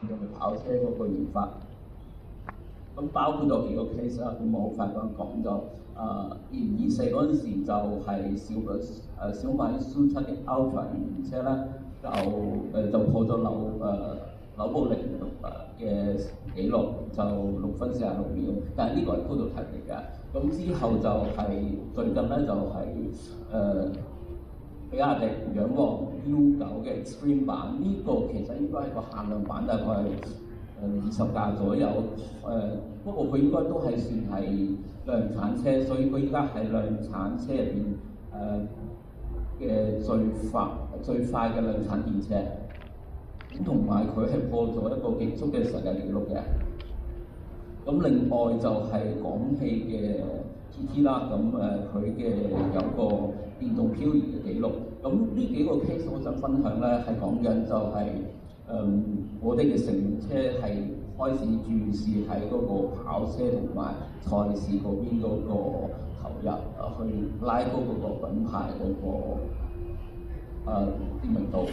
用嘅跑車嗰個研發。咁包括咗幾個 case 啦，咁我好快講咗。2024嗰陣時就係小米 SU7 嘅 Ultra 原車咧，就破咗紐布零嘅紀錄，就6分46秒。但係呢個係 prototype 嚟嘅。咁之後就係、最近咧就係、比亞迪仰望 U9 嘅 Extreme 版，呢、個其實應該係個限量版，大概係20架左右。不過佢應該都係算係量產車，所以佢依家係量產車入邊嘅最快嘅量產電車。咁同埋佢係破咗一個極速嘅世界紀錄嘅。咁另外就係廣汽嘅 TT 啦，咁佢嘅有個電動漂移嘅紀錄。咁呢幾個 case 我想分享咧，係講緊就係、我哋嘅乘用車係開始注視喺嗰個跑車同埋賽事嗰邊嗰個投入，去拉高嗰個品牌嗰個知名度。